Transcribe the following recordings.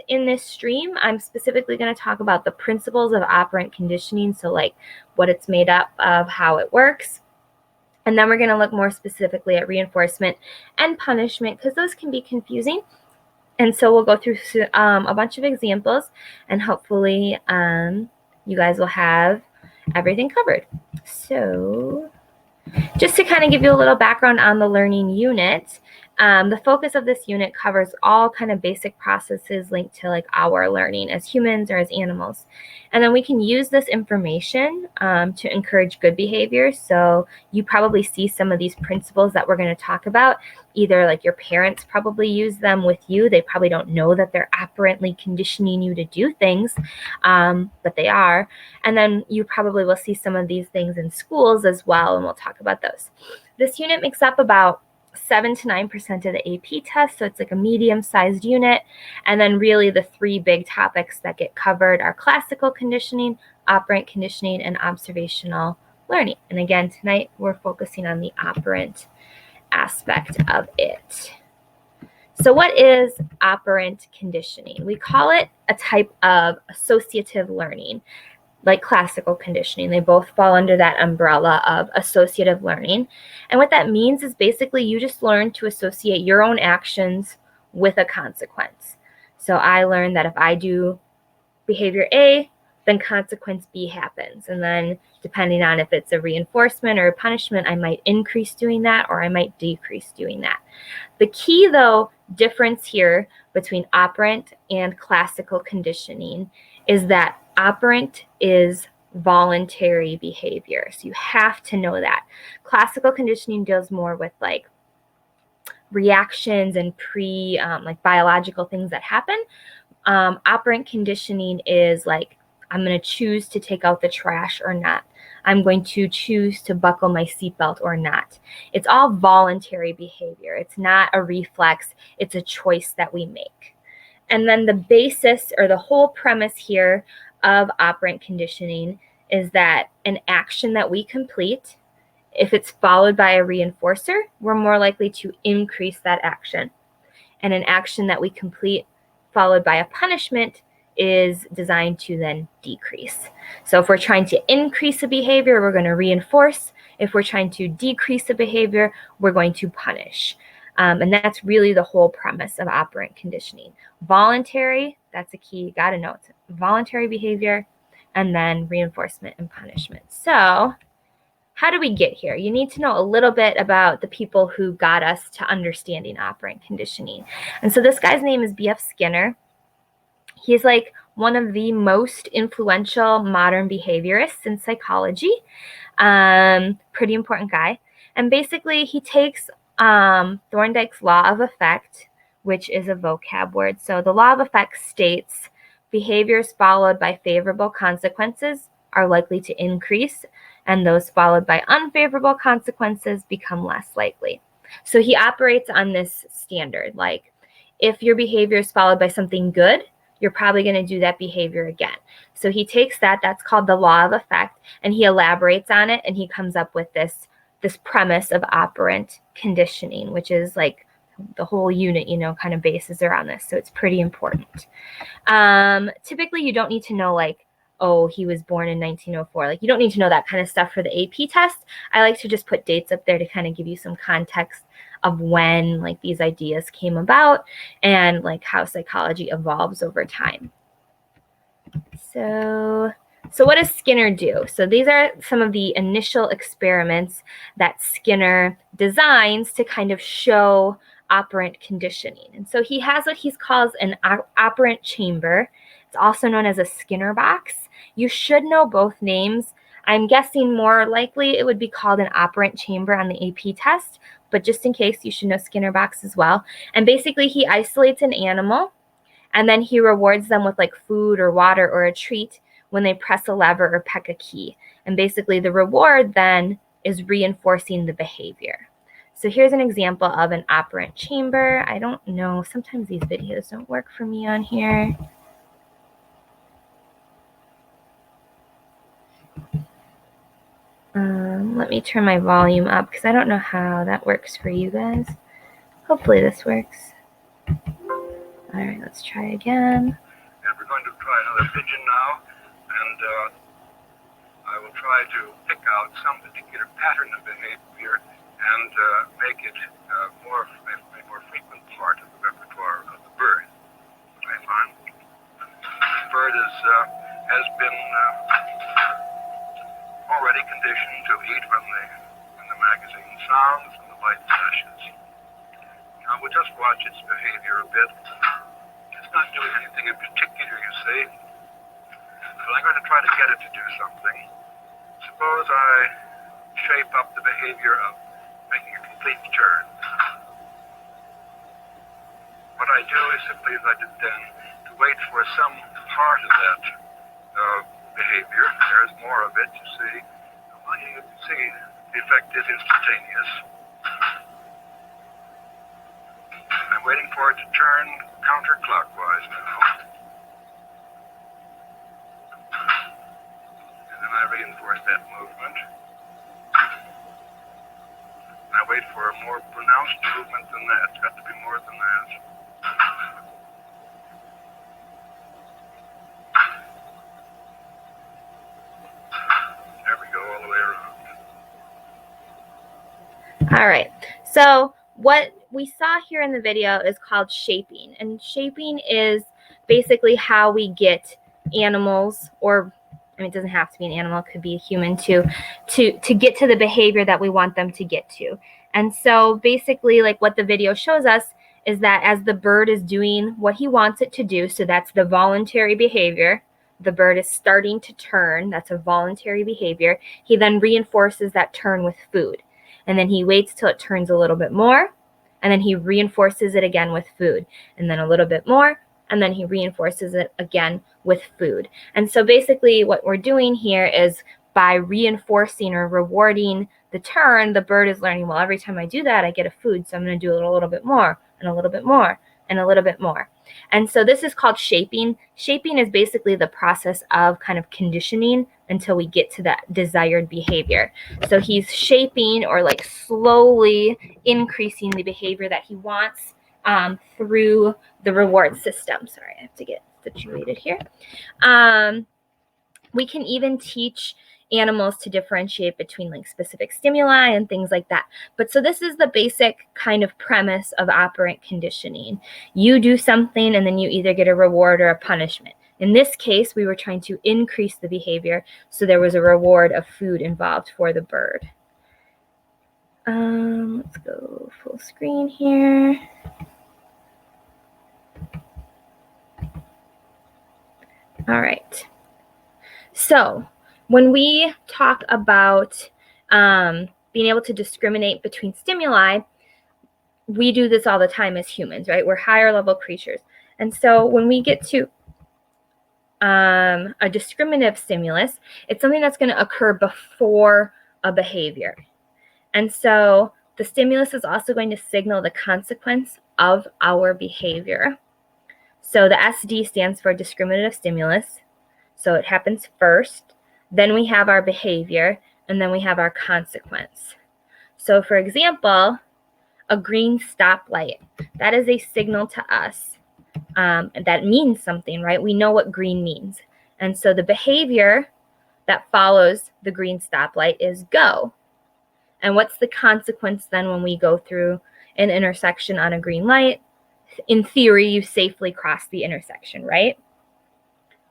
In this stream, I'm specifically going to talk about the principles of operant conditioning, so like what it's made up of, how it works. And then we're going to look more specifically at reinforcement and punishment, because those can be confusing. And so we'll go through a bunch of examples, and hopefully you guys will have everything covered. So just to kind of give you a little background on the learning unit, the focus of this unit covers all kind of basic processes linked to like our learning as humans or as animals. And then we can use this information to encourage good behavior. So you probably see some of these principles that we're going to talk about. Either like your parents probably use them with you. They probably don't know that they're operantly conditioning you to do things, but they are. And then you probably will see some of these things in schools as well, and we'll talk about those. This unit makes up about 7 to 9% of the AP test, so it's like a medium-sized unit. And then really the 3 big topics that get covered are classical conditioning, operant conditioning, and observational learning. And again, tonight we're focusing on the operant aspect of it. So what is operant conditioning? We call it a type of associative learning, like classical conditioning. They both fall under that umbrella of associative learning. And what that means is basically you just learn to associate your own actions with a consequence. So I learned that if I do behavior A, then consequence B happens. And then depending on if it's a reinforcement or a punishment, I might increase doing that or I might decrease doing that. The key, though, difference here between operant and classical conditioning is that operant is voluntary behavior. So you have to know that. Classical conditioning deals more with like reactions and like biological things that happen. Operant conditioning is like, I'm going to choose to take out the trash or not. I'm going to choose to buckle my seatbelt or not. It's all voluntary behavior. It's not a reflex. It's a choice that we make. And then the basis or the whole premise here of operant conditioning is that an action that we complete, if it's followed by a reinforcer, we're more likely to increase that action. And an action that we complete followed by a punishment is designed to then decrease. So if we're trying to increase a behavior, we're going to reinforce. If we're trying to decrease a behavior, we're going to punish. And that's really the whole premise of operant conditioning. Voluntary, that's a key, you got to know it's voluntary behavior, and then reinforcement and punishment. So how do we get here? You need to know a little bit about the people who got us to understanding operant conditioning. And so this guy's name is B.F. Skinner. He's like one of the most influential modern behaviorists in psychology. Pretty important guy. And basically he takes Thorndike's law of effect, which is a vocab word. So the law of effect states behaviors followed by favorable consequences are likely to increase, and those followed by unfavorable consequences become less likely. So he operates on this standard. Like if your behavior is followed by something good, you're probably going to do that behavior again. So he takes that's called the law of effect, and he elaborates on it, and he comes up with this premise of operant conditioning, which is like the whole unit, kind of bases around this. So it's pretty important. Typically, you don't need to know like, oh, he was born in 1904. Like you don't need to know that kind of stuff for the AP test. I like to just put dates up there to kind of give you some context of when like these ideas came about and like how psychology evolves over time. So what does Skinner do? So these are some of the initial experiments that Skinner designs to kind of show operant conditioning. And so he has what he calls an operant chamber. It's also known as a Skinner box. You should know both names. I'm guessing more likely it would be called an operant chamber on the AP test, but just in case, you should know Skinner box as well. And basically he isolates an animal, and then he rewards them with like food or water or a treat when they press a lever or peck a key. And basically the reward then is reinforcing the behavior. So here's an example of an operant chamber. I don't know, sometimes these videos don't work for me on here. Let me turn my volume up because I don't know how that works for you guys. Hopefully this works. All right, let's try again. And we're going to try another pigeon now, and I will try to pick out some particular pattern of behavior and make it a more frequent part of the repertoire of the bird. I find the bird has been already conditioned to eat when the magazine sounds and the light flashes. Now we'll just watch its behavior a bit. It's not doing anything in particular, you see, but I'm going to try to get it to do something. Suppose I shape up the behavior of making a complete turn. What I do is simply, as I did then, to wait for some part of that behavior. There's more of it, you see. Well, you can see the effect is instantaneous. I'm waiting for it to turn counterclockwise now. And then I reinforce that movement. I wait for a more pronounced movement than that. It's got to be more than that. There we go, all the way around. All right, so what we saw here in the video is called shaping, and shaping is basically how we get animals, or I mean, it doesn't have to be an animal, it could be a human too, to get to the behavior that we want them to get to. And so basically, like what the video shows us is that as the bird is doing what he wants it to do, so that's the voluntary behavior, the bird is starting to turn, that's a voluntary behavior, he then reinforces that turn with food. And then he waits till it turns a little bit more, and then he reinforces it again with food, and then a little bit more, and then he reinforces it again with food. And so basically what we're doing here is by reinforcing or rewarding the turn, the bird is learning, well, every time I do that, I get a food, so I'm going to do a little bit more, and a little bit more, and a little bit more. And so this is called shaping. Shaping is basically the process of kind of conditioning until we get to that desired behavior. So he's shaping, or like slowly increasing the behavior that he wants through the reward system. Sorry, I have to get situated here. We can even teach animals to differentiate between like specific stimuli and things like that. But so this is the basic kind of premise of operant conditioning. You do something and then you either get a reward or a punishment. In this case, we were trying to increase the behavior, so there was a reward of food involved for the bird. Let's go full screen here. All right. So when we talk about being able to discriminate between stimuli, we do this all the time as humans, right? We're higher level creatures. And so when we get to a discriminative stimulus, it's something that's going to occur before a behavior. And so the stimulus is also going to signal the consequence of our behavior. So the SD stands for discriminative stimulus. So it happens first, then we have our behavior, and then we have our consequence. So for example, a green stoplight, that is a signal to us. That means something, right? We know what green means. And so the behavior that follows the green stoplight is go. And what's the consequence then when we go through an intersection on a green light? In theory, you safely cross the intersection, right?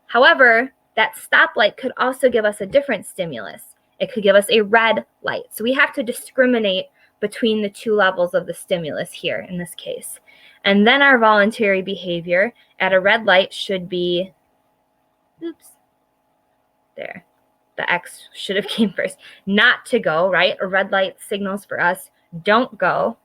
However, that stoplight could also give us a different stimulus. It could give us a red light. So we have to discriminate between the two levels of the stimulus here in this case. And then our voluntary behavior at a red light should be, oops, there. The X should have came first. Not to go, right? A red light signals for us, don't go.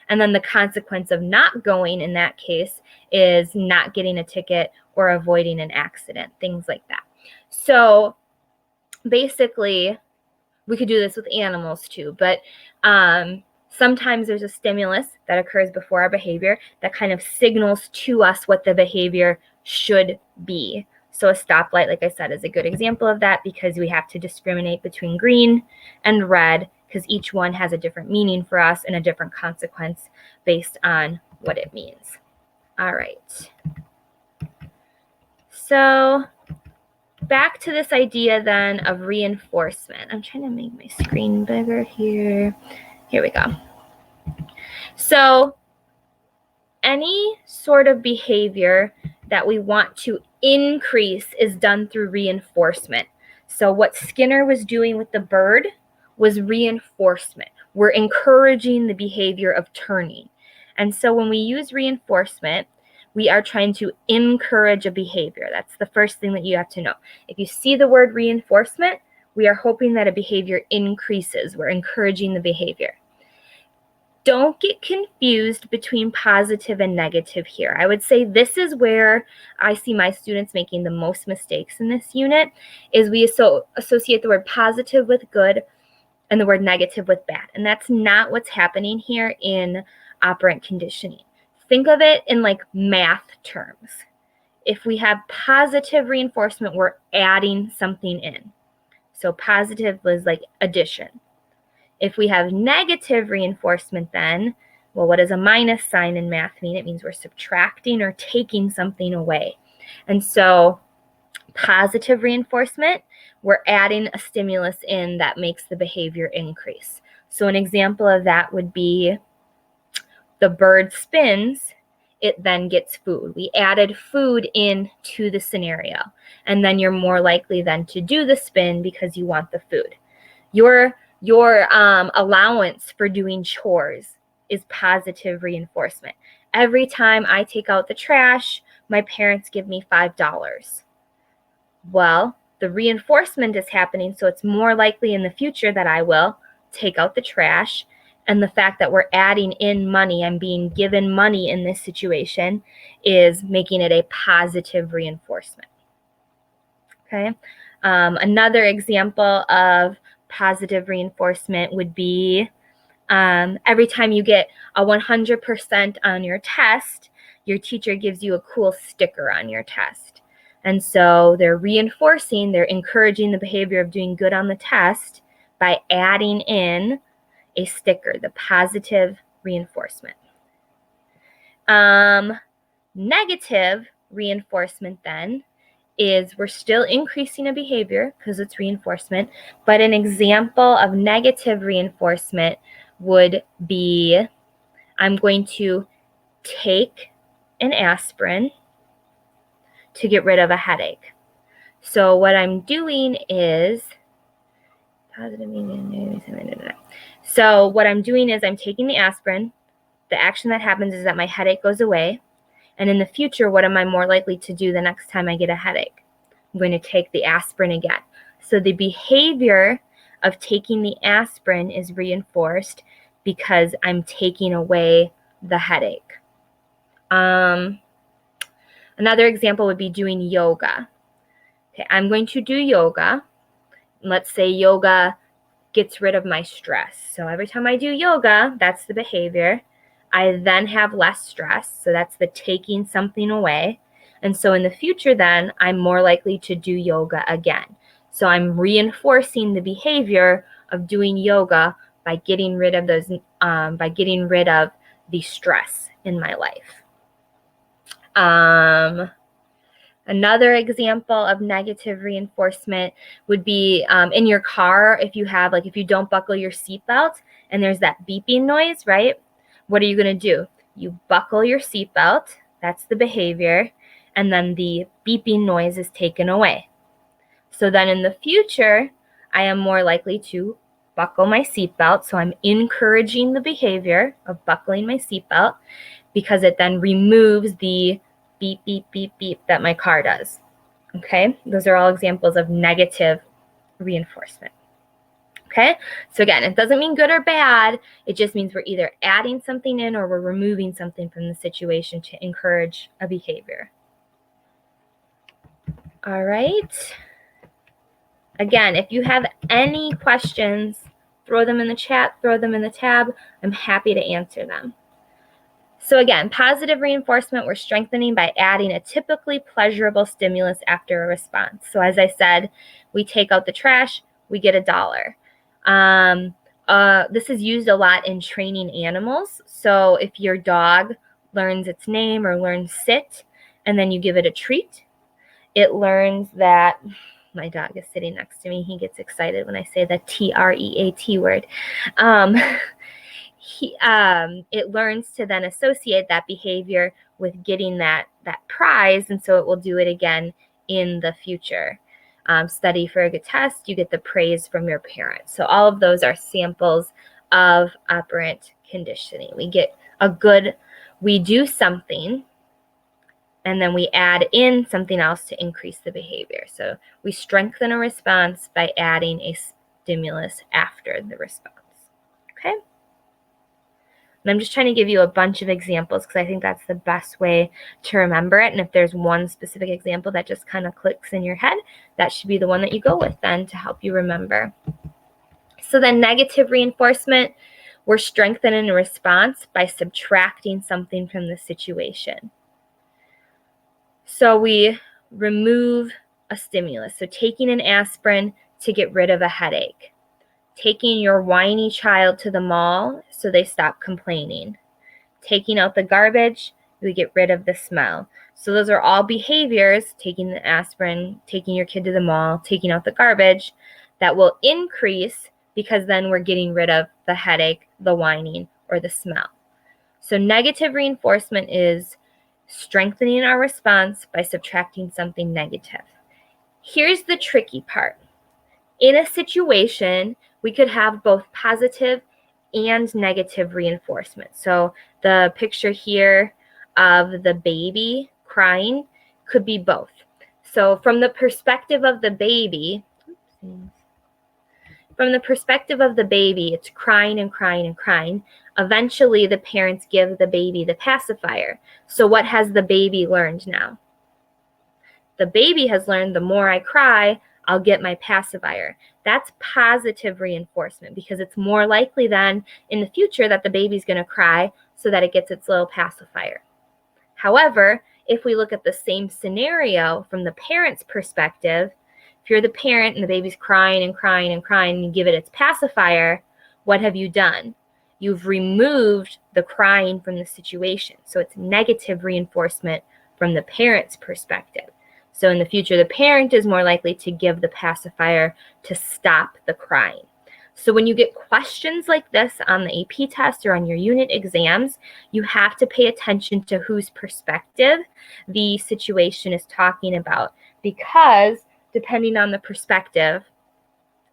And then the consequence of not going in that case is not getting a ticket or avoiding an accident, things like that. So basically, we could do this with animals too, but sometimes there's a stimulus that occurs before our behavior that kind of signals to us what the behavior should be. So a stoplight, like I said, is a good example of that because we have to discriminate between green and red because each one has a different meaning for us and a different consequence based on what it means. All right. So back to this idea then of reinforcement. I'm trying to make my screen bigger here. Here we go. So any sort of behavior that we want to increase is done through reinforcement. So what Skinner was doing with the bird was reinforcement. We're encouraging the behavior of turning. And so when we use reinforcement, we are trying to encourage a behavior. That's the first thing that you have to know. If you see the word reinforcement, we are hoping that a behavior increases. We're encouraging the behavior. Don't get confused between positive and negative here. I would say this is where I see my students making the most mistakes in this unit, is we associate the word positive with good and the word negative with bad. And that's not what's happening here in operant conditioning. Think of it in like math terms. If we have positive reinforcement, we're adding something in. So positive was like addition. If we have negative reinforcement then, well, what does a minus sign in math mean? It means we're subtracting or taking something away. And so positive reinforcement, we're adding a stimulus in that makes the behavior increase. So an example of that would be the bird spins, it then gets food. We added food into the scenario. And then you're more likely then to do the spin because you want the food. Your allowance for doing chores is positive reinforcement. Every time I take out the trash, my parents give me $5. Well, the reinforcement is happening, so it's more likely in the future that I will take out the trash. And the fact that we're adding in money, I'm being given money in this situation, is making it a positive reinforcement. Okay. Another example of positive reinforcement would be every time you get a 100% on your test, your teacher gives you a cool sticker on your test. And so they're reinforcing, they're encouraging the behavior of doing good on the test by adding in a sticker, the positive reinforcement. Negative reinforcement then is we're still increasing a behavior because it's reinforcement, but an example of negative reinforcement would be I'm going to take an aspirin to get rid of a headache. So what I'm doing is I'm taking the aspirin. The action that happens is that my headache goes away. And in the future, what am I more likely to do the next time I get a headache? I'm going to take the aspirin again. So the behavior of taking the aspirin is reinforced because I'm taking away the headache. Another example would be doing yoga. Okay, I'm going to do yoga. Let's say yoga gets rid of my stress. So every time I do yoga, that's the behavior. I then have less stress. So that's the taking something away. And so in the future, then I'm more likely to do yoga again. So I'm reinforcing the behavior of doing yoga by getting rid of the stress in my life. Another example of negative reinforcement would be in your car. If you don't buckle your seatbelt and there's that beeping noise, right? What are you going to do? You buckle your seatbelt. That's the behavior. And then the beeping noise is taken away. So then in the future, I am more likely to buckle my seatbelt. So I'm encouraging the behavior of buckling my seatbelt because it then removes the beep, beep, beep, beep that my car does. Okay, those are all examples of negative reinforcement. Okay, so again, it doesn't mean good or bad. It just means we're either adding something in or we're removing something from the situation to encourage a behavior. All right. Again, if you have any questions, throw them in the chat, throw them in the tab. I'm happy to answer them. So again, positive reinforcement, we're strengthening by adding a typically pleasurable stimulus after a response. So as I said, we take out the trash, we get $1. This is used a lot in training animals. So if your dog learns its name or learns sit, and then you give it a treat. It learns that, my dog is sitting next to me. He gets excited when I say the TREAT word. It learns to then associate that behavior with getting that prize, and so it will do it again in the future. Study for a good test, you get the praise from your parents. So all of those are samples of operant conditioning. We do something, and then we add in something else to increase the behavior. So we strengthen a response by adding a stimulus after the response. Okay? And I'm just trying to give you a bunch of examples because I think that's the best way to remember it. And if there's one specific example that just kind of clicks in your head, that should be the one that you go with then to help you remember. So then negative reinforcement, we're strengthening a response by subtracting something from the situation. So we remove a stimulus. So taking an aspirin to get rid of a headache. Taking your whiny child to the mall so they stop complaining. Taking out the garbage, we get rid of the smell. So those are all behaviors, taking the aspirin, taking your kid to the mall, taking out the garbage, that will increase because then we're getting rid of the headache, the whining, or the smell. So negative reinforcement is strengthening our response by subtracting something negative. Here's the tricky part. In a situation, we could have both positive and negative reinforcement. So the picture here of the baby crying could be both. So from the perspective of the baby, it's crying and crying and crying. Eventually, the parents give the baby the pacifier. So what has the baby learned now? The baby has learned the more I cry, I'll get my pacifier. That's positive reinforcement because it's more likely then in the future that the baby's going to cry so that it gets its little pacifier. However, if we look at the same scenario from the parent's perspective, if you're the parent and the baby's crying and crying and crying and you give it its pacifier, what have you done? You've removed the crying from the situation. So it's negative reinforcement from the parent's perspective. So in the future, the parent is more likely to give the pacifier to stop the crying. So when you get questions like this on the AP test or on your unit exams, you have to pay attention to whose perspective the situation is talking about, because depending on the perspective,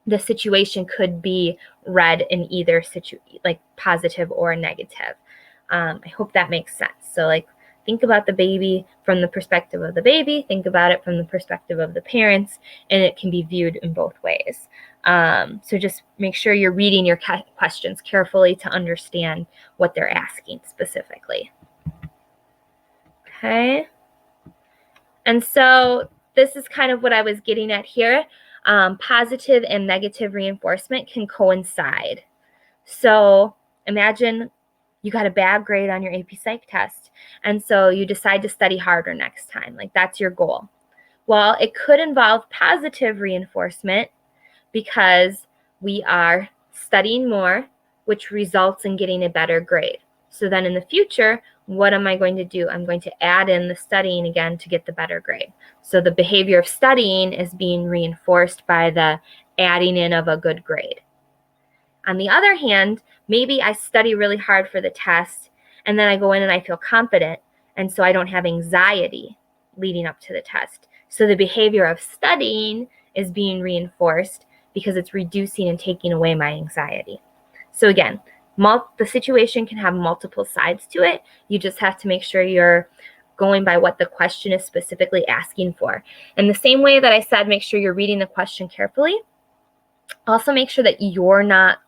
the situation could be read in either like positive or negative. I hope that makes sense. So think about the baby from the perspective of the baby, think about it from the perspective of the parents, and it can be viewed in both ways. So just make sure you're reading your questions carefully to understand what they're asking specifically. Okay. And so this is kind of what I was getting at here. Positive and negative reinforcement can coincide. So imagine you got a bad grade on your AP Psych test, and so you decide to study harder next time. That's your goal. Well, it could involve positive reinforcement because we are studying more, which results in getting a better grade. So then in the future, what am I going to do? I'm going to add in the studying again to get the better grade. So the behavior of studying is being reinforced by the adding in of a good grade. On the other hand, maybe I study really hard for the test, and then I go in and I feel confident, and so I don't have anxiety leading up to the test. So the behavior of studying is being reinforced because it's reducing and taking away my anxiety. So again, the situation can have multiple sides to it. You just have to make sure you're going by what the question is specifically asking for. And the same way that I said, make sure you're reading the question carefully. Also make sure that you're not,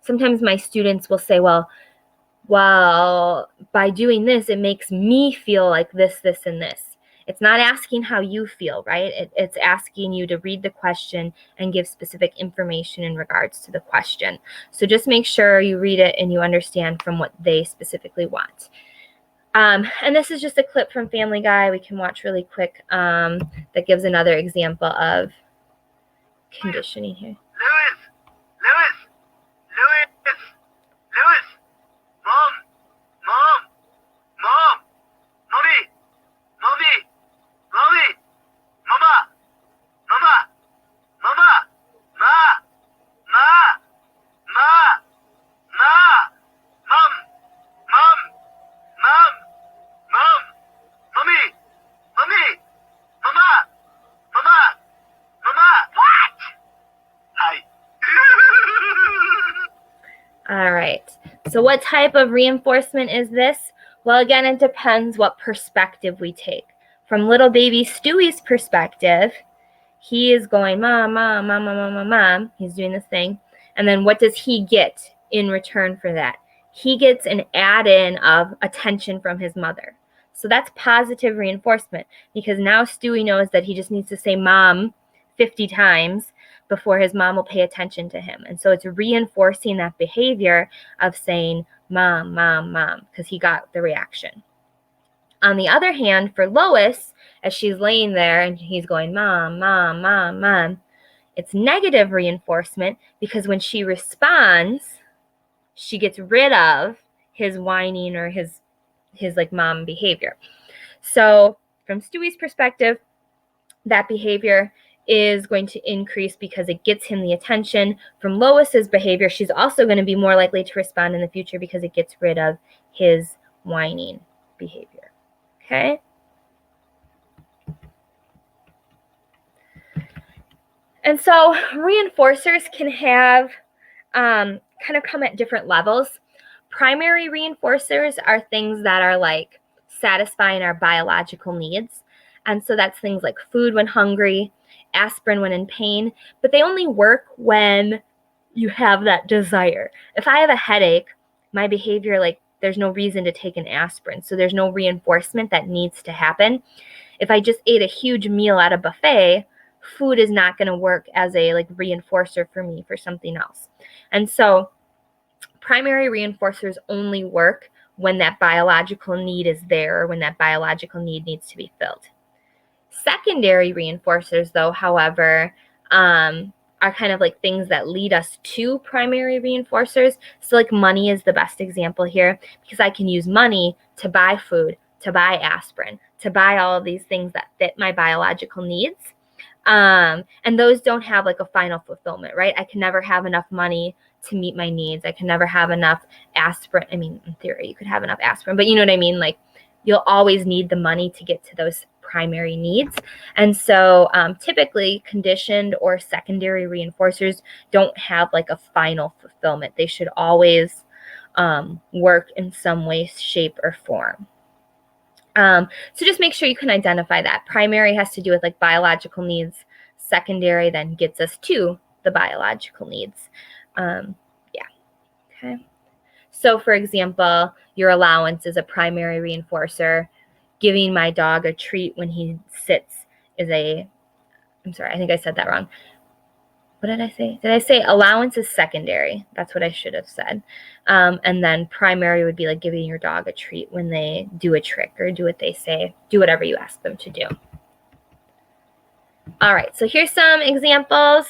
sometimes my students will say, well, by doing this, it makes me feel like this, this, and this. It's not asking how you feel, right? It's asking you to read the question and give specific information in regards to the question. So just make sure you read it and you understand from what they specifically want. And this is just a clip from Family Guy we can watch really quick that gives another example of conditioning here. Lewis! Mom! So what type of reinforcement is this? Well, again, it depends what perspective we take. From little baby Stewie's perspective, he is going, mom, mom, mom, mom, mom, mom, mom. He's doing this thing. And then what does he get in return for that? He gets an add-in of attention from his mother. So that's positive reinforcement, because now Stewie knows that he just needs to say mom 50 times before his mom will pay attention to him. And so it's reinforcing that behavior of saying mom, mom, mom, because he got the reaction. On the other hand, for Lois, as she's laying there and he's going, mom, mom, mom, mom, it's negative reinforcement, because when she responds, she gets rid of his whining or his like mom behavior. So from Stewie's perspective, that behavior is going to increase because it gets him the attention. From Lois's behavior, she's also going to be more likely to respond in the future because it gets rid of his whining behavior. Okay? And so reinforcers can have kind of come at different levels. Primary reinforcers are things that are like satisfying our biological needs. And so that's things like food when hungry, aspirin when in pain, but they only work when you have that desire. If I have a headache, my behavior, like there's no reason to take an aspirin. So there's no reinforcement that needs to happen. If I just ate a huge meal at a buffet, food is not going to work as a like reinforcer for me for something else. And so primary reinforcers only work when that biological need is there, or when that biological need needs to be filled. Secondary reinforcers, though, however, are kind of like things that lead us to primary reinforcers. So like money is the best example here, because I can use money to buy food, to buy aspirin, to buy all of these things that fit my biological needs. And those don't have like a final fulfillment, right? I can never have enough money to meet my needs. I can never have enough aspirin. I mean, in theory, you could have enough aspirin, but you know what I mean? Like, you'll always need the money to get to those primary needs. And so typically conditioned or secondary reinforcers don't have like a final fulfillment. They should always work in some way, shape, or form. So just make sure you can identify that. Primary has to do with like biological needs. Secondary then gets us to the biological needs. Okay. So for example, your allowance is a primary reinforcer. Giving my dog a treat when he sits is I'm sorry, I think I said that wrong. What did I say? Did I say allowance is secondary? That's what I should have said. And then primary would be like giving your dog a treat when they do a trick or do what they say, do whatever you ask them to do. All right, so here's some examples.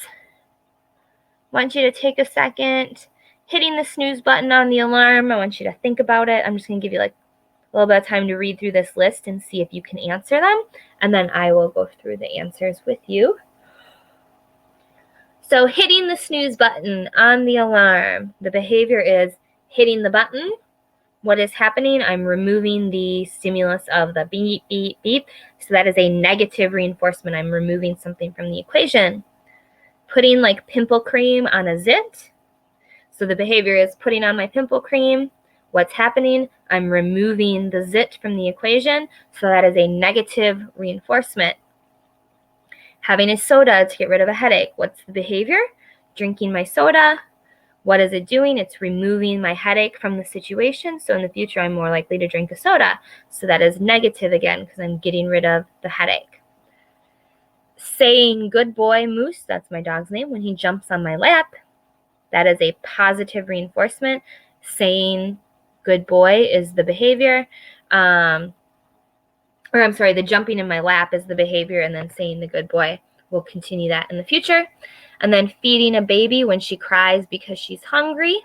I want you to take a second. Hitting the snooze button on the alarm, I want you to think about it. I'm just going to give you like a little bit of time to read through this list and see if you can answer them. And then I will go through the answers with you. So hitting the snooze button on the alarm, the behavior is hitting the button. What is happening? I'm removing the stimulus of the beep, beep, beep. So that is a negative reinforcement. I'm removing something from the equation. Putting like pimple cream on a zit. So the behavior is putting on my pimple cream. What's happening? I'm removing the zit from the equation. So that is a negative reinforcement. Having a soda to get rid of a headache. What's the behavior? Drinking my soda. What is it doing? It's removing my headache from the situation. So in the future, I'm more likely to drink a soda. So that is negative again, because I'm getting rid of the headache. Saying good boy, Moose, that's my dog's name, when he jumps on my lap, that is a positive reinforcement. Saying good boy is the behavior. The jumping in my lap is the behavior, and then saying the good boy, will continue that in the future. And then feeding a baby when she cries because she's hungry.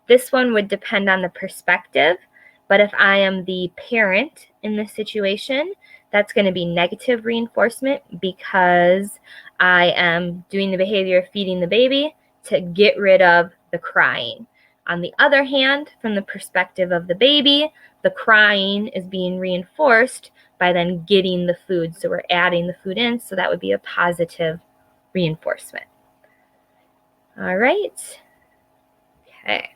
This one would depend on the perspective, but if I am the parent in this situation, that's going to be negative reinforcement, because I am doing the behavior of feeding the baby to get rid of the crying. On the other hand, from the perspective of the baby, the crying is being reinforced by then getting the food. So we're adding the food in, so that would be a positive reinforcement. All right. Okay.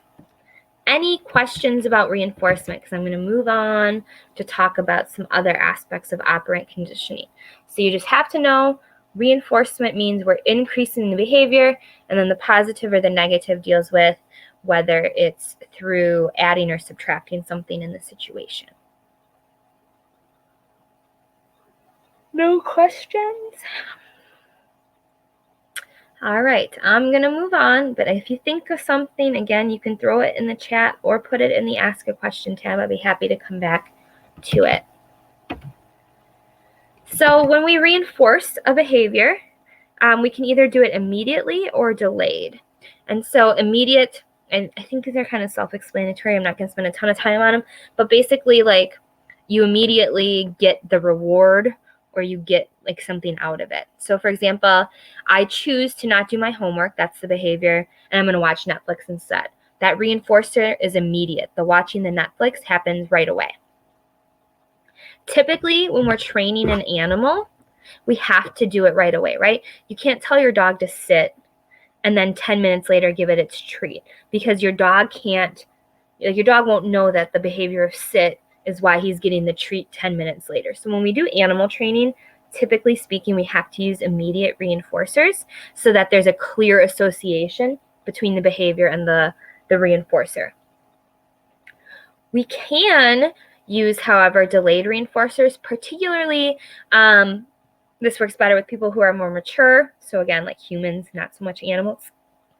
Any questions about reinforcement? Because I'm going to move on to talk about some other aspects of operant conditioning. So you just have to know reinforcement means we're increasing the behavior, and then the positive or the negative deals with whether it's through adding or subtracting something in the situation. No questions? All right, I'm going to move on, but if you think of something, again, you can throw it in the chat or put it in the Ask a Question tab. I'd be happy to come back to it. So when we reinforce a behavior, we can either do it immediately or delayed. And so immediate, and I think they're kind of self-explanatory. I'm not going to spend a ton of time on them, but basically, like, you immediately get the reward or you get like something out of it. So for example, I choose to not do my homework. That's the behavior. And I'm going to watch Netflix instead. That reinforcer is immediate. The watching the Netflix happens right away. Typically, when we're training an animal, we have to do it right away, right? You can't tell your dog to sit and then 10 minutes later give it its treat, because your dog won't know that the behavior of sit is why he's getting the treat 10 minutes later. So when we do animal training, typically speaking, we have to use immediate reinforcers so that there's a clear association between the behavior and the reinforcer. We can use, however, delayed reinforcers, particularly this works better with people who are more mature. So again, like humans, not so much animals.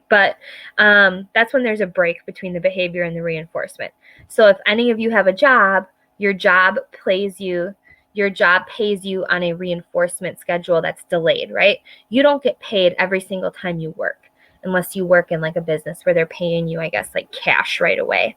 But that's when there's a break between the behavior and the reinforcement. So if any of you have a job, your job pays you on a reinforcement schedule that's delayed, right? You don't get paid every single time you work, unless you work in like a business where they're paying you, I guess, like cash right away.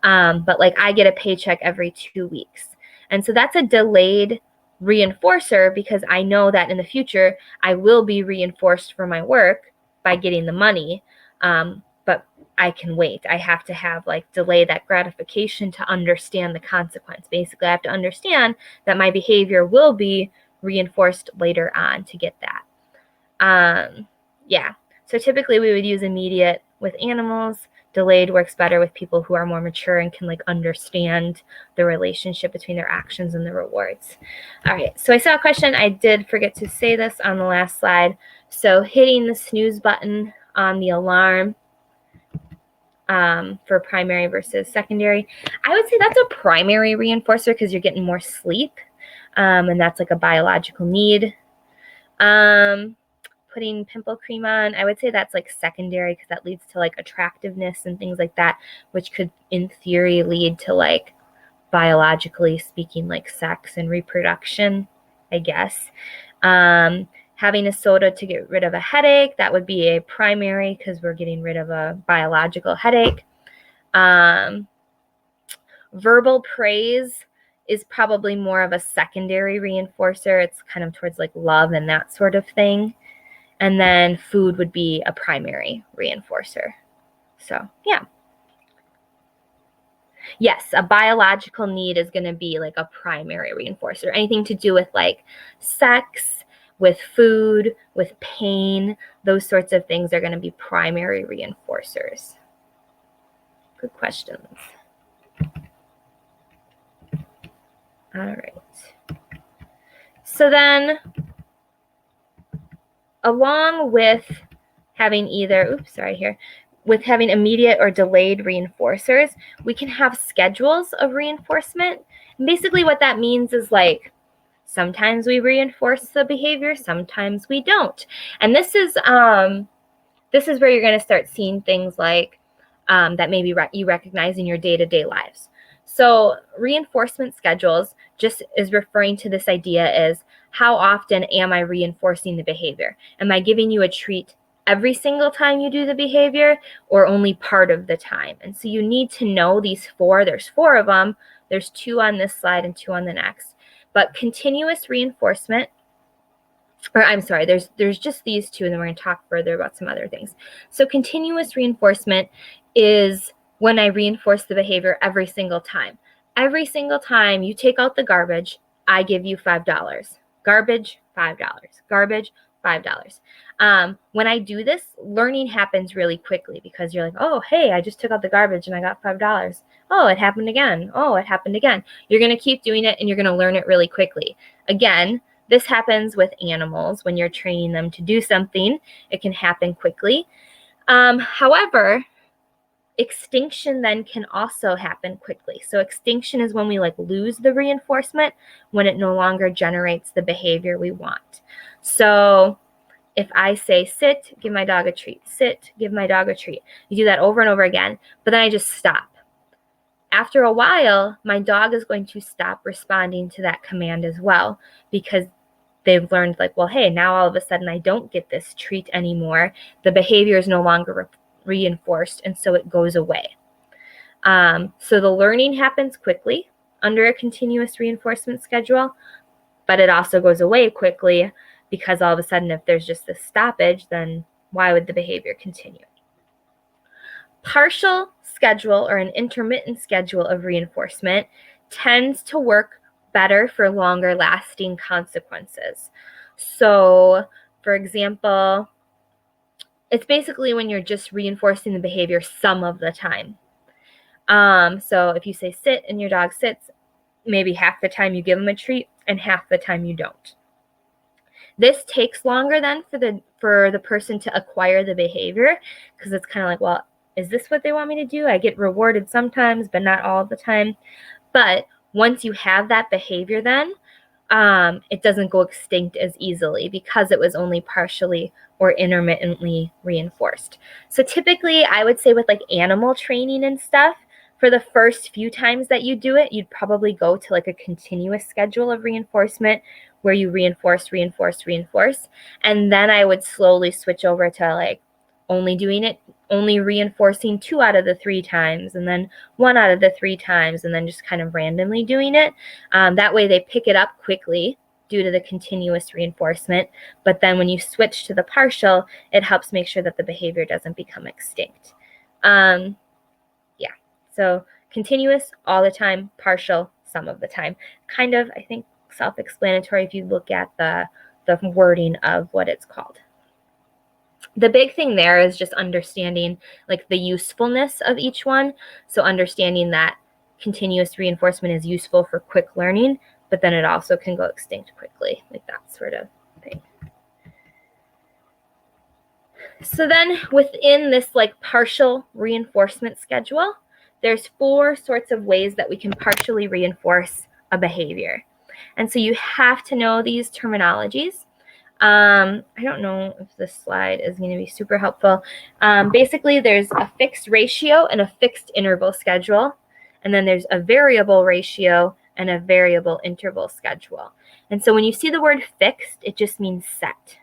But like I get a paycheck every 2 weeks. And so that's a delayed reinforcer, because I know that in the future I will be reinforced for my work by getting the money. But I can wait. I have to have delay that gratification to understand the consequence. Basically, I have to understand that my behavior will be reinforced later on to get that. Yeah. So typically we would use immediate with animals. Delayed works better with people who are more mature and can understand the relationship between their actions and the rewards. All right, so I saw a question. I did forget to say this on the last slide. So hitting the snooze button on the alarm for primary versus secondary, I would say that's a primary reinforcer because you're getting more sleep, and that's like a biological need. Putting pimple cream on, I would say that's secondary because that leads to attractiveness and things like that, which could in theory lead to biologically speaking sex and reproduction, I guess. Having a soda to get rid of a headache, that would be a primary because we're getting rid of a biological headache. Verbal praise is probably more of a secondary reinforcer. It's kind of towards love and that sort of thing. And then food would be a primary reinforcer. So, yeah. Yes, a biological need is going to be a primary reinforcer. Anything to do with sex, with food, with pain, those sorts of things are going to be primary reinforcers. Good questions. All right. So then, along with having with having immediate or delayed reinforcers, we can have schedules of reinforcement. And basically what that means is sometimes we reinforce the behavior, sometimes we don't. And this is where you're going to start seeing things that maybe you recognize in your day-to-day lives. So reinforcement schedules just is referring to this idea is, how often am I reinforcing the behavior? Am I giving you a treat every single time you do the behavior, or only part of the time? And so you need to know these four. There's 4 of them. There's 2 on this slide and 2 on the next. But continuous reinforcement, or I'm sorry, there's just these 2, and then we're going to talk further about some other things. So continuous reinforcement is when I reinforce the behavior every single time. Every single time you take out the garbage, I give you $5. Garbage, $5. Garbage, $5. When I do this, learning happens really quickly because you're like, oh, hey, I just took out the garbage and I got $5. Oh, it happened again. Oh, it happened again. You're going to keep doing it and you're going to learn it really quickly. Again, this happens with animals. When you're training them to do something, it can happen quickly. However, extinction then can also happen quickly. So extinction is when we lose the reinforcement, when it no longer generates the behavior we want. So if I say sit, give my dog a treat, sit, give my dog a treat, you do that over and over again, but then I just stop. After a while, my dog is going to stop responding to that command as well, because they've learned well, hey, now all of a sudden I don't get this treat anymore. The behavior is no longer reinforced, and so it goes away. So the learning happens quickly under a continuous reinforcement schedule, but it also goes away quickly because all of a sudden if there's just this stoppage, then why would the behavior continue? Partial schedule or an intermittent schedule of reinforcement tends to work better for longer lasting consequences. So, for example, it's basically when you're just reinforcing the behavior some of the time. So if you say sit and your dog sits, maybe half the time you give them a treat and half the time you don't. This takes longer then for the person to acquire the behavior, because it's kind of like, well, is this what they want me to do? I get rewarded sometimes, but not all the time. But once you have that behavior then, it doesn't go extinct as easily because it was only partially or intermittently reinforced. So typically I would say with animal training and stuff, for the first few times that you do it, you'd probably go to a continuous schedule of reinforcement where you reinforce. And then I would slowly switch over to only reinforcing 2 out of the 3 times, and then 1 out of the 3 times, and then just kind of randomly doing it. That way they pick it up quickly due to the continuous reinforcement. But then when you switch to the partial, it helps make sure that the behavior doesn't become extinct. So continuous all the time, partial some of the time. Kind of, I think, self-explanatory if you look at the wording of what it's called. The big thing there is just understanding the usefulness of each one. So understanding that continuous reinforcement is useful for quick learning, but then it also can go extinct quickly, that sort of thing. So then within this partial reinforcement schedule, there's 4 sorts of ways that we can partially reinforce a behavior. And so you have to know these terminologies. I don't know if this slide is going to be super helpful. Basically, there's a fixed ratio and a fixed interval schedule. And then there's a variable ratio and a variable interval schedule. And so when you see the word fixed, it just means set.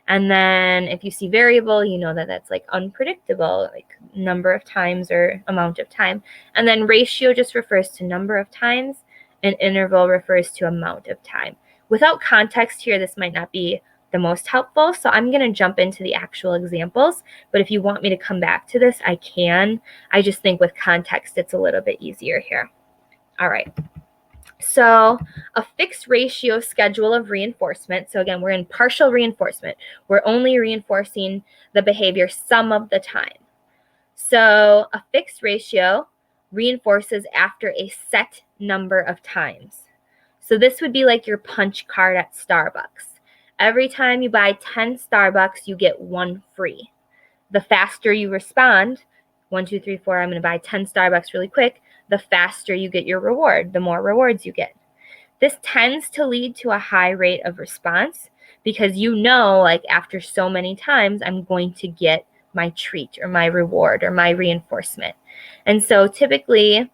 And then if you see variable, you know that that's unpredictable, number of times or amount of time. And then ratio just refers to number of times, and interval refers to amount of time. Without context here, this might not be the most helpful, so I'm going to jump into the actual examples. But if you want me to come back to this, I can. I just think with context, it's a little bit easier here. All right. So a fixed ratio schedule of reinforcement. So again, we're in partial reinforcement. We're only reinforcing the behavior some of the time. So a fixed ratio reinforces after a set number of times. So this would be like your punch card at Starbucks. Every time you buy 10 Starbucks, you get 1 free. The faster you respond, 1, 2, 3, 4, I'm going to buy 10 Starbucks really quick, the faster you get your reward, the more rewards you get. This tends to lead to a high rate of response because after so many times, I'm going to get my treat or my reward or my reinforcement. And so typically,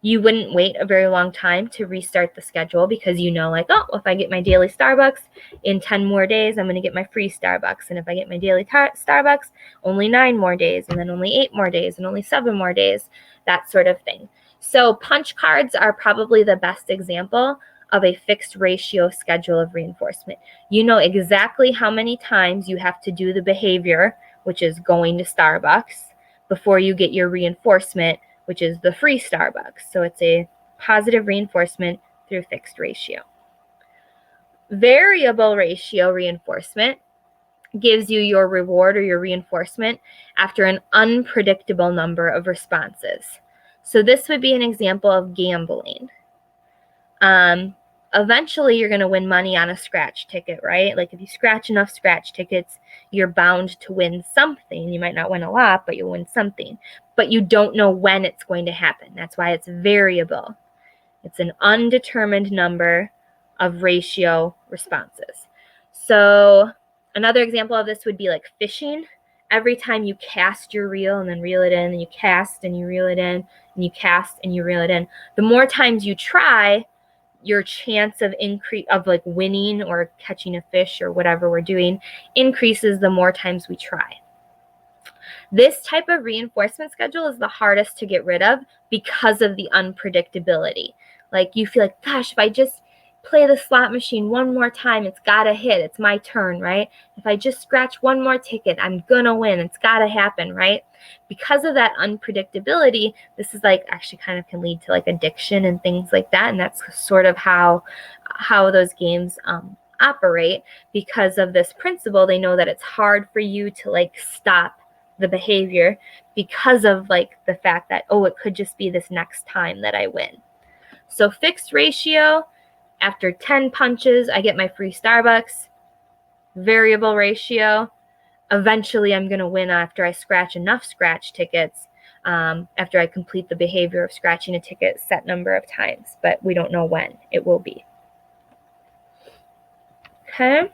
you wouldn't wait a very long time to restart the schedule because if I get my daily Starbucks in 10 more days, I'm going to get my free Starbucks. And if I get my daily Starbucks, only 9 more days, and then only 8 more days, and only 7 more days, that sort of thing. So punch cards are probably the best example of a fixed ratio schedule of reinforcement. You know exactly how many times you have to do the behavior, which is going to Starbucks, before you get your reinforcement, which is the free Starbucks. So it's a positive reinforcement through fixed ratio. Variable ratio reinforcement gives you your reward or your reinforcement after an unpredictable number of responses. So this would be an example of gambling. Eventually you're going to win money on a scratch ticket, right? Like if you scratch enough scratch tickets, you're bound to win something. You might not win a lot, but you'll win something. But you don't know when it's going to happen. That's why it's variable. It's an undetermined number of ratio responses. So another example of this would be like fishing. Every time you cast your reel and then reel it in, and you cast and you reel it in, and you cast and you reel it in, the more times you try, your chance of like winning or catching a fish or whatever we're doing increases the more times we try. This type of reinforcement schedule is the hardest to get rid of because of the unpredictability. Like you feel like, gosh, if I just play the slot machine one more time, it's gotta hit. It's my turn, right? If I just scratch one more ticket, I'm gonna win. It's gotta happen, right? Because of that unpredictability, this is like actually kind of can lead to like addiction and things like that. And that's sort of how those games operate. Because of this principle, they know that it's hard for you to like stop the behavior because of like the fact that, oh, it could just be this next time that I win. So fixed ratio, after 10 punches, I get my free Starbucks. Variable ratio, eventually I'm going to win after I scratch enough scratch tickets, after I complete the behavior of scratching a ticket set number of times, but we don't know when it will be. Okay.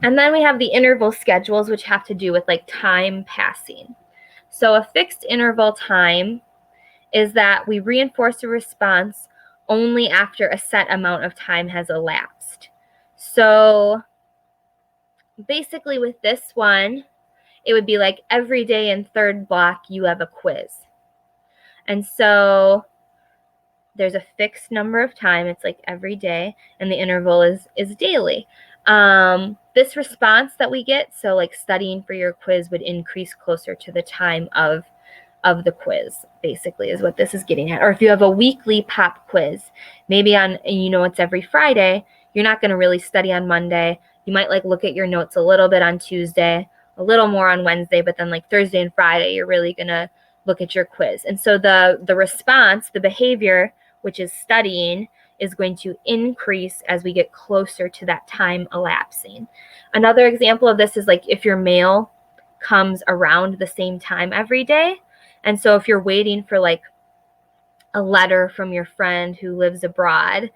And then we have the interval schedules, which have to do with like time passing. So a fixed interval time is that we reinforce a response only after a set amount of time has elapsed. So basically with this one, it would be like every day in third block, you have a quiz. And so there's a fixed number of time. It's like every day, and the interval is daily. This response that we get, so like studying for your quiz would increase closer to the time of the quiz, basically, is what this is getting at. Or if you have a weekly pop quiz, maybe it's every Friday, you're not going to really study on Monday. You might like look at your notes a little bit on Tuesday, a little more on Wednesday, but then like Thursday and Friday, you're really going to look at your quiz. And so the response, the behavior, which is studying, is going to increase as we get closer to that time elapsing. Another example of this is like if your mail comes around the same time every day. And so if you're waiting for like a letter from your friend who lives abroad,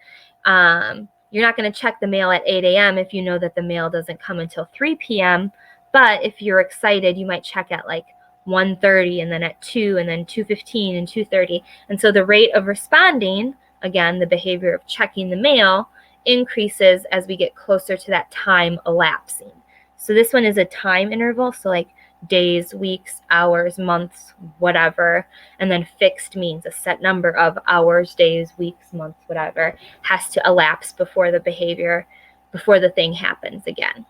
you're not going to check the mail at 8 a.m. if you know that the mail doesn't come until 3 p.m. But if you're excited, you might check at like 1:30 and then at 2 and then 2:15 and 2:30. And so the rate of responding, again, the behavior of checking the mail, increases as we get closer to that time elapsing. So this one is a time interval, so like days, weeks, hours, months, whatever. And then fixed means a set number of hours, days, weeks, months, whatever, has to elapse before the thing happens again.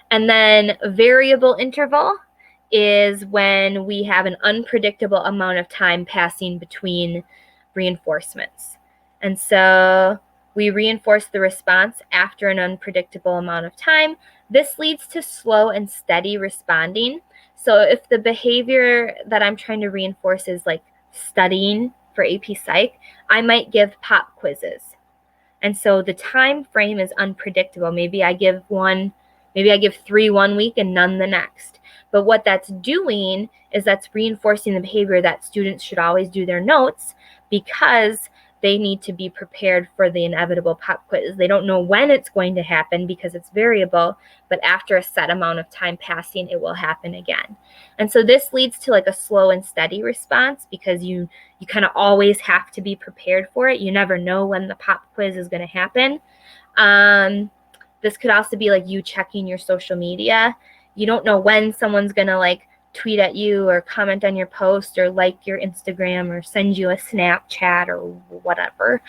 And then variable interval is when we have an unpredictable amount of time passing between reinforcements. And so we reinforce the response after an unpredictable amount of time. This leads to slow and steady responding. So if the behavior that I'm trying to reinforce is like studying for AP Psych, I might give pop quizzes. And so the time frame is unpredictable. Maybe I give 3 one week and none the next. But what that's doing is that's reinforcing the behavior that students should always do their notes, because they need to be prepared for the inevitable pop quiz. They don't know when it's going to happen because it's variable, but after a set amount of time passing, it will happen again. And so this leads to like a slow and steady response, because you kind of always have to be prepared for it. You never know when the pop quiz is going to happen. This could also be like you checking your social media. You don't know when someone's going to like tweet at you or comment on your post or like your Instagram or send you a Snapchat or whatever.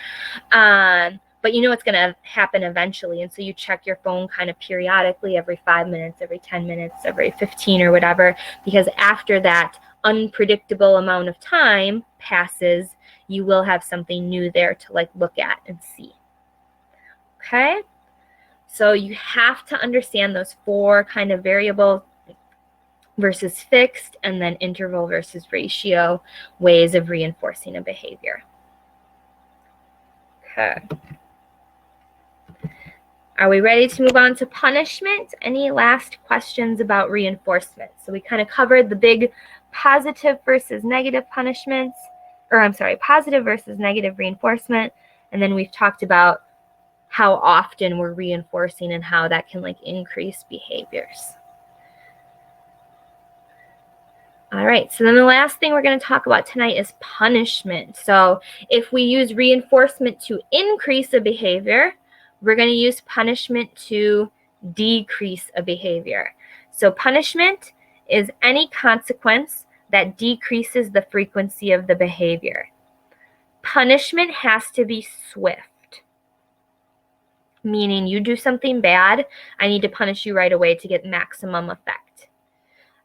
But you know it's going to happen eventually. And so you check your phone kind of periodically, every 5 minutes, every 10 minutes, every 15 or whatever, because after that unpredictable amount of time passes, you will have something new there to like look at and see. Okay? So you have to understand those 4 kind of variable versus fixed, and then interval versus ratio ways of reinforcing a behavior. Okay. Are we ready to move on to punishment? Any last questions about reinforcement? So we kind of covered the big positive versus negative punishments, or I'm sorry, positive versus negative reinforcement. And then we've talked about how often we're reinforcing and how that can like increase behaviors. All right, so then the last thing we're going to talk about tonight is punishment. So if we use reinforcement to increase a behavior, we're going to use punishment to decrease a behavior. So punishment is any consequence that decreases the frequency of the behavior. Punishment has to be swift, meaning you do something bad, I need to punish you right away to get maximum effect.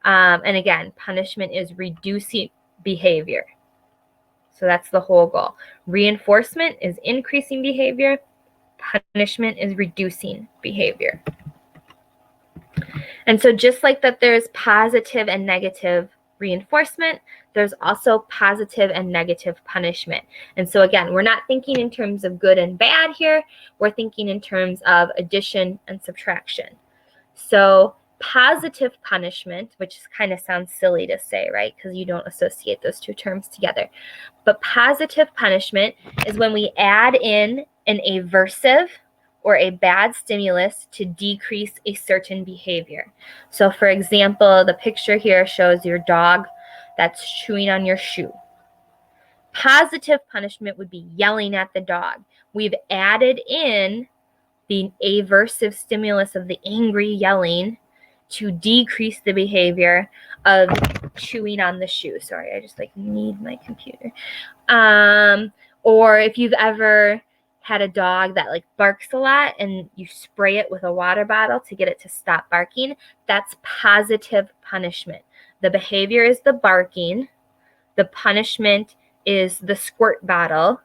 And again, punishment is reducing behavior. So that's the whole goal. Reinforcement is increasing behavior. Punishment is reducing behavior. And so just like that there's positive and negative reinforcement, there's also positive and negative punishment. And so again, we're not thinking in terms of good and bad here. We're thinking in terms of addition and subtraction. So positive punishment, which kind of sounds silly to say, right? Because you don't associate those 2 terms together. But positive punishment is when we add in an aversive or a bad stimulus to decrease a certain behavior. So for example, the picture here shows your dog that's chewing on your shoe. Positive punishment would be yelling at the dog. We've added in the aversive stimulus of the angry yelling to decrease the behavior of chewing on the shoe. Sorry, I just like need my computer. Or if you've ever had a dog that like barks a lot and you spray it with a water bottle to get it to stop barking, that's positive punishment. The behavior is the barking. The punishment is the squirt bottle.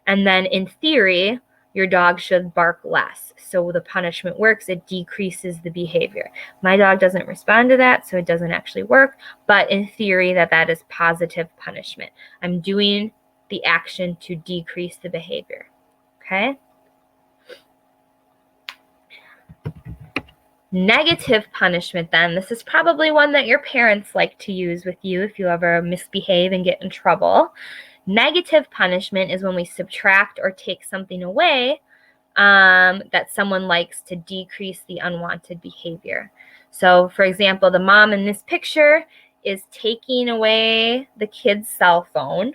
And then in theory, your dog should bark less. So the punishment works, it decreases the behavior. My dog doesn't respond to that, so it doesn't actually work. But in theory, that is positive punishment. I'm doing the action to decrease the behavior. Okay? Negative punishment then. This is probably one that your parents like to use with you if you ever misbehave and get in trouble. Negative punishment is when we subtract or take something away that someone likes to decrease the unwanted behavior. So, for example, the mom in this picture is taking away the kid's cell phone.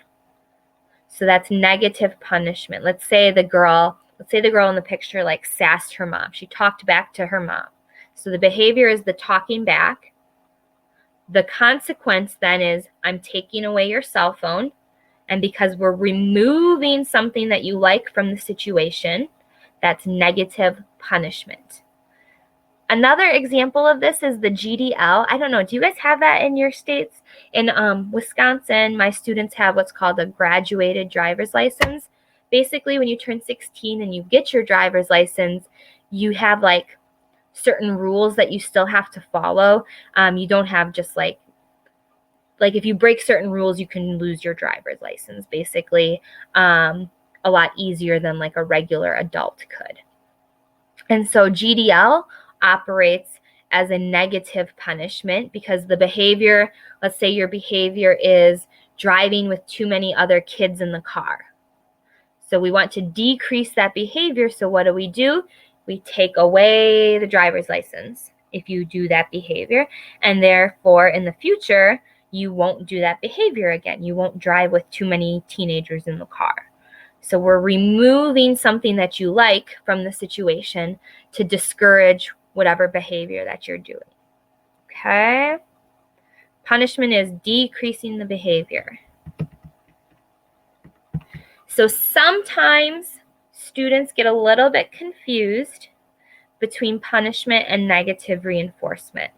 So that's negative punishment. Let's say the girl in the picture like sassed her mom. She talked back to her mom. So the behavior is the talking back. The consequence then is I'm taking away your cell phone. And because we're removing something that you like from the situation, that's negative punishment. Another example of this is the GDL. I don't know, do you guys have that in your states? In Wisconsin, my students have what's called a graduated driver's license. Basically, when you turn 16 and you get your driver's license, you have like certain rules that you still have to follow. You don't have just like if you break certain rules, you can lose your driver's license, basically, a lot easier than like a regular adult could. And so GDL operates as a negative punishment because the behavior, let's say your behavior is driving with too many other kids in the car. So we want to decrease that behavior. So what do? We take away the driver's license if you do that behavior. And therefore, in the future, you won't do that behavior again. You won't drive with too many teenagers in the car. So we're removing something that you like from the situation to discourage whatever behavior that you're doing. Okay? Punishment is decreasing the behavior. So sometimes students get a little bit confused between punishment and negative reinforcement.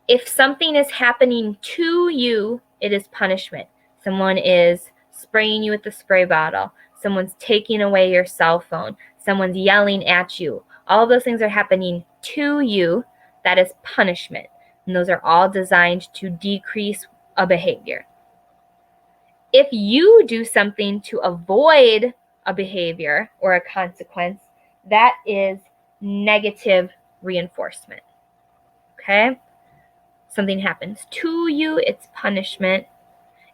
If something is happening to you, it is punishment. Someone is spraying you with the spray bottle. someone's taking away your cell phone, someone's yelling at you. All of those things are happening to you. That is punishment. And those are all designed to decrease a behavior. If you do something to avoid a behavior or a consequence, that is negative reinforcement. Okay? Something happens to you, it's punishment.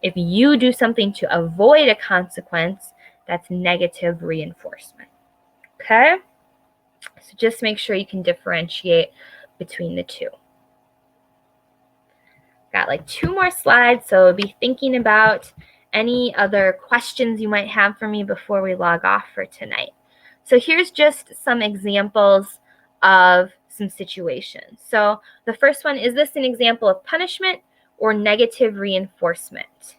If you do something to avoid a consequence, that's negative reinforcement. Okay? So just make sure you can differentiate between the two. Got like 2 more slides, so be thinking about any other questions you might have for me before we log off for tonight. So here's just some examples of some situations. So the first one, is this an example of punishment or negative reinforcement?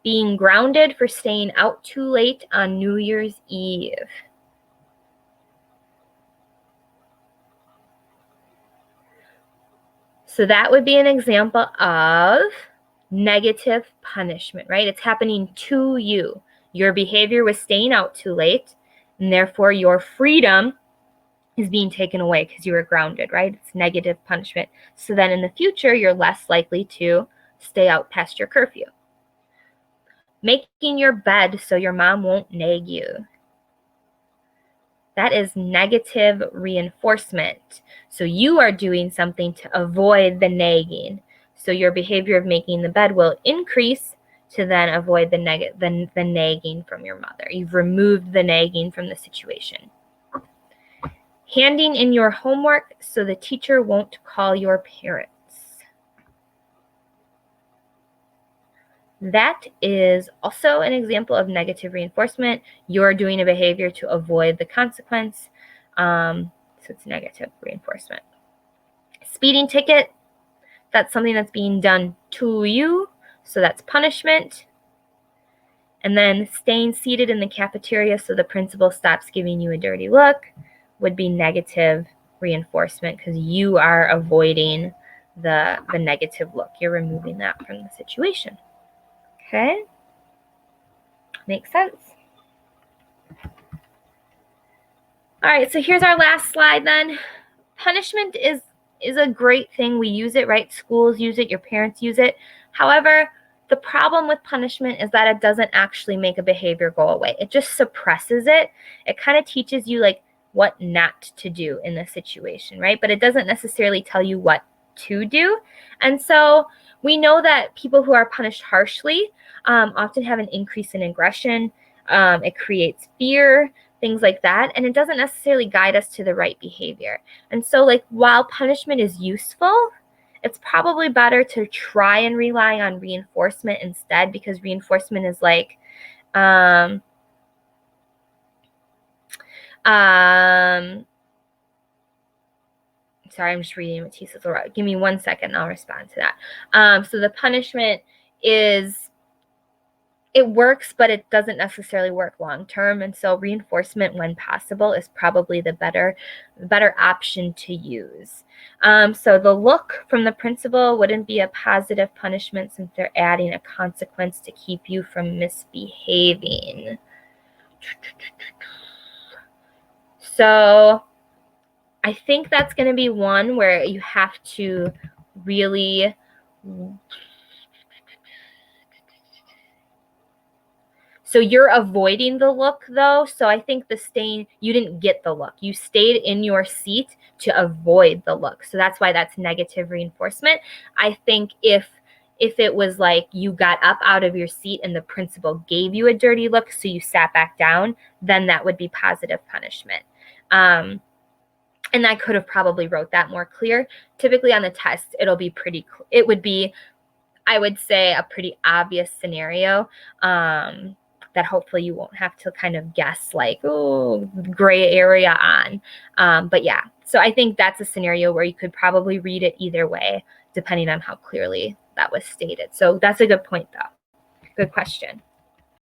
Being grounded for staying out too late on New Year's Eve. So that would be an example of negative punishment, right? It's happening to you. Your behavior was staying out too late, and therefore your freedom is being taken away because you were grounded, right? It's negative punishment. So then in the future, you're less likely to stay out past your curfew. Making your bed so your mom won't nag you. That is negative reinforcement. So you are doing something to avoid the nagging. So your behavior of making the bed will increase to then avoid the nagging from your mother. You've removed the nagging from the situation. Handing in your homework so the teacher won't call your parents. That is also an example of negative reinforcement. You're doing a behavior to avoid the consequence. So it's negative reinforcement. Speeding ticket, that's something that's being done to you. So that's punishment. And then staying seated in the cafeteria so the principal stops giving you a dirty look would be negative reinforcement because you are avoiding the negative look. You're removing that from the situation. Okay? Makes sense? All right, so here's our last slide then. Punishment is a great thing. We use it, right? Schools use it, your parents use it. However, the problem with punishment is that it doesn't actually make a behavior go away. It just suppresses it. It kind of teaches you like what not to do in the situation, right? But it doesn't necessarily tell you what to do. And so we know that people who are punished harshly often have an increase in aggression. It creates fear, things like that. And it doesn't necessarily guide us to the right behavior. And so like while punishment is useful, it's probably better to try and rely on reinforcement instead, because reinforcement is like, sorry, I'm just reading what Tisa wrote. Give me 1 second, I'll respond to that. So the punishment is, it works, but it doesn't necessarily work long term. And so reinforcement, when possible, is probably the better option to use. So the look from the principal wouldn't be a positive punishment since they're adding a consequence to keep you from misbehaving. So I think that's going to be one where you have to really So you're avoiding the look though. So I think you didn't get the look. You stayed in your seat to avoid the look. So that's why that's negative reinforcement. I think if it was like you got up out of your seat and the principal gave you a dirty look, so you sat back down, then that would be positive punishment. And I could have probably wrote that more clear. Typically on the test, it would be, I would say, a pretty obvious scenario that hopefully you won't have to kind of guess like, oh, gray area on. But yeah, so I think that's a scenario where you could probably read it either way, depending on how clearly that was stated. So that's a good point though. Good question.